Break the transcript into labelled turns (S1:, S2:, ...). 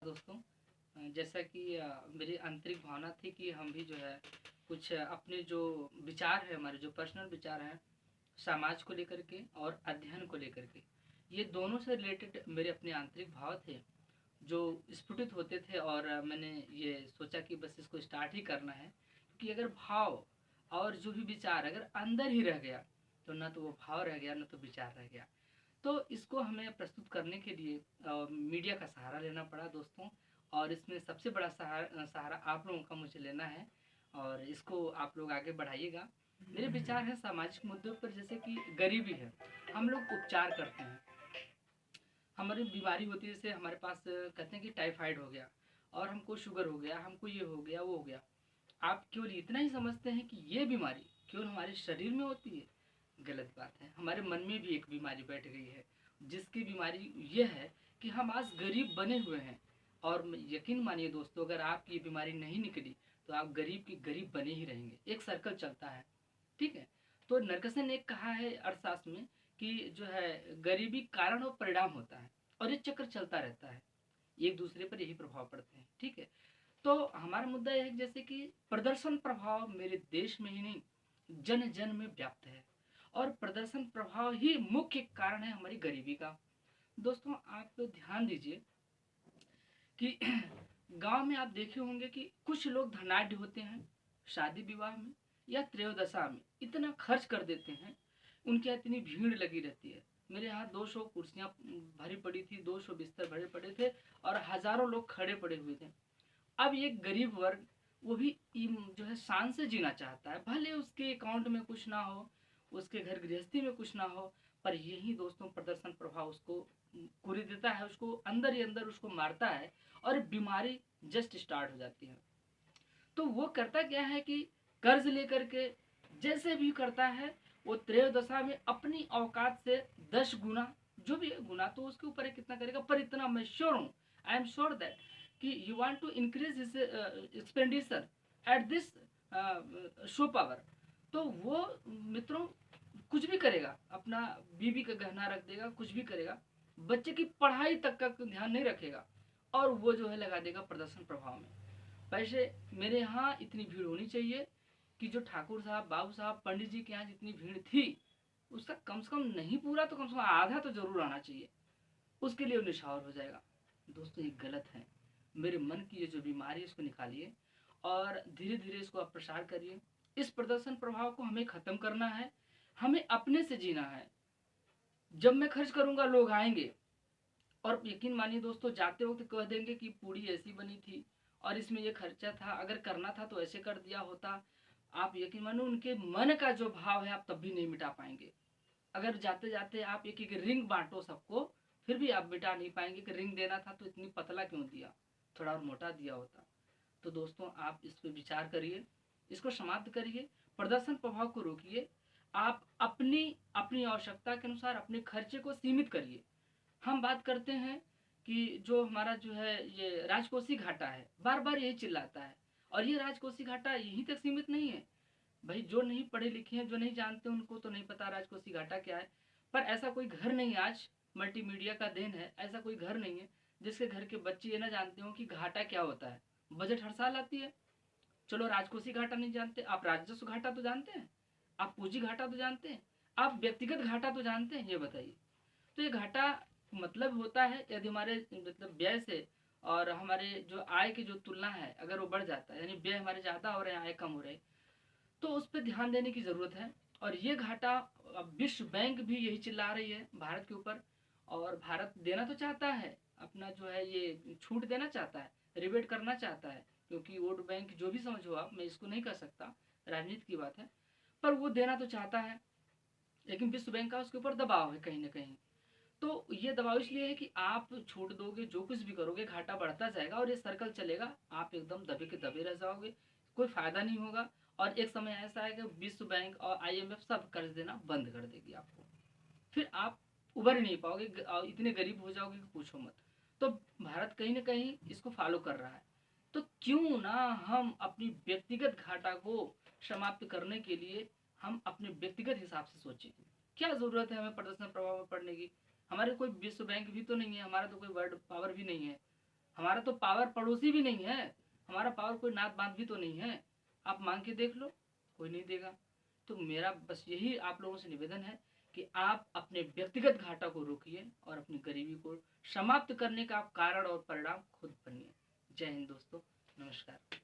S1: दोस्तों, जैसा कि मेरी आंतरिक भावना थी कि हम भी जो है कुछ अपने जो विचार है, हमारे जो पर्सनल विचार हैं समाज को लेकर के और अध्ययन को लेकर के, ये दोनों से रिलेटेड मेरे अपने आंतरिक भाव थे जो स्फुटित होते थे। और मैंने ये सोचा कि बस इसको स्टार्ट ही करना है, क्योंकि अगर भाव और जो भी विचार अगर अंदर ही रह गया तो ना तो वो भाव रह गया, ना तो विचार रह गया। तो इसको हमें प्रस्तुत करने के लिए मीडिया का सहारा लेना पड़ा दोस्तों। और इसमें सबसे बड़ा सहारा आप लोगों का मुझे लेना है, और इसको आप लोग आगे बढ़ाइएगा। मेरे विचार हैं सामाजिक मुद्दों पर, जैसे कि गरीबी है, हम लोग उपचार करते हैं। हमारी बीमारी होती है, जैसे हमारे पास कहते हैं कि टाइफाइड हो गया और हमको शुगर हो गया, हमको ये हो गया वो हो गया। आप केवल इतना ही समझते हैं कि ये बीमारी केवल हमारे शरीर में होती है। गलत बात है। हमारे मन में भी एक बीमारी बैठ गई है, जिसकी बीमारी ये है कि हम आज गरीब बने हुए हैं। और यकीन मानिए दोस्तों, अगर आपकी ये बीमारी नहीं निकली तो आप गरीब की गरीब बने ही रहेंगे। एक सर्कल चलता है, ठीक है। तो नरकसन ने कहा है अर्थशास्त्र में कि जो है गरीबी कारण और परिणाम होता है, और ये चक्र चलता रहता है, एक दूसरे पर यही प्रभाव पड़ते हैं, ठीक है। तो हमारा मुद्दा यह है कि जैसे कि प्रदर्शन प्रभाव मेरे देश में ही नहीं, जन जन में व्याप्त है, और प्रदर्शन प्रभाव ही मुख्य कारण है हमारी गरीबी का। दोस्तों, आप ध्यान दीजिए कि गांव में आप देखे होंगे कि कुछ लोग धनाढ़ होते हैं, शादी विवाह में या त्रयोदशा में इतना खर्च कर देते हैं, उनके यहाँ इतनी भीड़ लगी रहती है। मेरे यहाँ 200 कुर्सियाँ भरी पड़ी थी, 200 बिस्तर भरे पड़े थे, और हजारों लोग खड़े पड़े हुए थे। अब ये गरीब वर्ग, वो भी जो है शान से जीना चाहता है, भले उसके अकाउंट में कुछ ना हो, उसके घर गृहस्थी में कुछ ना हो, पर यही दोस्तों प्रदर्शन प्रभाव उसको कुरी देता है, उसको अंदर ही अंदर उसको मारता है, और बीमारी जस्ट स्टार्ट हो जाती है। तो वो करता क्या है कि कर्ज लेकर के जैसे भी करता है, वो त्रयोदशा में अपनी औकात से 10 गुना, जो भी है गुना तो उसके ऊपर है कितना करेगा, पर इतना मैं श्योर हूँ, आई एम श्योर दैट कि you want to increase his expenditure at this show power. तो वो मित्रों कुछ भी करेगा, अपना बीबी का गहना रख देगा, कुछ भी करेगा, बच्चे की पढ़ाई तक का ध्यान नहीं रखेगा, और वो जो है लगा देगा प्रदर्शन प्रभाव में पैसे। मेरे यहाँ इतनी भीड़ होनी चाहिए कि जो ठाकुर साहब, बाबू साहब, पंडित जी के यहाँ जितनी भीड़ थी, उसका कम से कम नहीं पूरा तो कम से कम आधा तो जरूर आना चाहिए, उसके लिए वो निछावर हो जाएगा। दोस्तों, ये गलत है। मेरे मन की ये जो बीमारी है इसको निकालिए, और धीरे धीरे इसको आप प्रसार करिए। इस प्रदर्शन प्रभाव को हमें खत्म करना है, हमें अपने से जीना है। जब मैं खर्च करूंगा लोग आएंगे, और यकीन मानिए दोस्तों, जाते वक्त कह देंगे कि पूड़ी ऐसी बनी थी और इसमें ये खर्चा था, अगर करना था तो ऐसे कर दिया होता। आप यकीन मानो उनके मन का जो भाव है आप तब भी नहीं मिटा पाएंगे। अगर जाते जाते आप एक एक रिंग बांटो सबको, फिर भी आप मिटा नहीं पाएंगे कि रिंग देना था तो इतनी पतला क्यों दिया, थोड़ा और मोटा दिया होता। तो दोस्तों, आप इस पर विचार करिए, इसको समाप्त करिए, प्रदर्शन प्रभाव को रोकिए। आप अपनी अपनी आवश्यकता के अनुसार अपने खर्चे को सीमित करिए। हम बात करते हैं कि जो हमारा जो है ये राजकोषीय घाटा है, बार बार यही चिल्लाता है, और ये राजकोषीय घाटा यहीं तक सीमित नहीं है। भाई, जो नहीं पढ़े लिखे हैं, जो नहीं जानते, उनको तो नहीं पता राजकोषीय घाटा क्या है। पर ऐसा कोई घर नहीं है, आज मल्टीमीडिया का देन है, ऐसा कोई घर नहीं है जिसके घर के बच्चे ये ना जानते हो कि घाटा क्या होता है। बजट हर साल आती है। चलो, राजकोषीय घाटा नहीं जानते, आप राजस्व घाटा तो जानते हैं, आप पूंजी घाटा तो जानते हैं, आप व्यक्तिगत घाटा तो जानते हैं, ये बताइए। तो ये घाटा मतलब होता है यदि हमारे मतलब व्यय से और हमारे जो आय की जो तुलना है, अगर वो बढ़ जाता है, यानी व्यय हमारे ज़्यादा हो रहे हैं, आय कम हो रही है, तो उस पर ध्यान देने की ज़रूरत है। और ये घाटा अब विश्व बैंक भी यही चिल्ला रही है भारत के ऊपर, और भारत देना तो चाहता है, अपना जो है ये छूट देना चाहता है, रिबेट करना चाहता है, क्योंकि वोट बैंक जो भी समझो आप, मैं इसको नहीं कर सकता, राजनीति की बात है, पर वो देना तो चाहता है। लेकिन विश्व बैंक का उसके ऊपर दबाव है कहीं ना कहीं। तो ये दबाव इसलिए है कि आप छूट दोगे, जो कुछ भी करोगे, घाटा बढ़ता जाएगा और ये सर्कल चलेगा, आप एकदम दबे के दबे रह जाओगे, कोई फायदा नहीं होगा। और एक समय ऐसा है कि विश्व बैंक और आईएमएफ सब कर्ज देना बंद कर देगी आपको, फिर आप उबर ही नहीं पाओगे, इतने गरीब हो जाओगे कि पूछो मत। तो भारत कहीं ना कहीं इसको फॉलो कर रहा है। तो क्यों ना हम अपनी व्यक्तिगत घाटा को समाप्त करने के लिए हम अपने व्यक्तिगत हिसाब से सोचें। क्या जरूरत है हमें प्रदर्शन प्रभाव में पड़ने की? हमारे कोई विश्व बैंक भी तो नहीं है, हमारा तो कोई वर्ल्ड पावर भी नहीं है। हमारा तो पावर पड़ोसी भी नहीं है, हमारा पावर कोई नात बांध भी तो नहीं है। आप मांग के देख लो, कोई नहीं देगा। तो मेरा बस यही आप लोगों से निवेदन है कि आप अपने व्यक्तिगत घाटा को रोकिए और अपनी गरीबी को समाप्त करने का आप कारण और परिणाम खुद बनिए। जय हिंद दोस्तों, नमस्कार।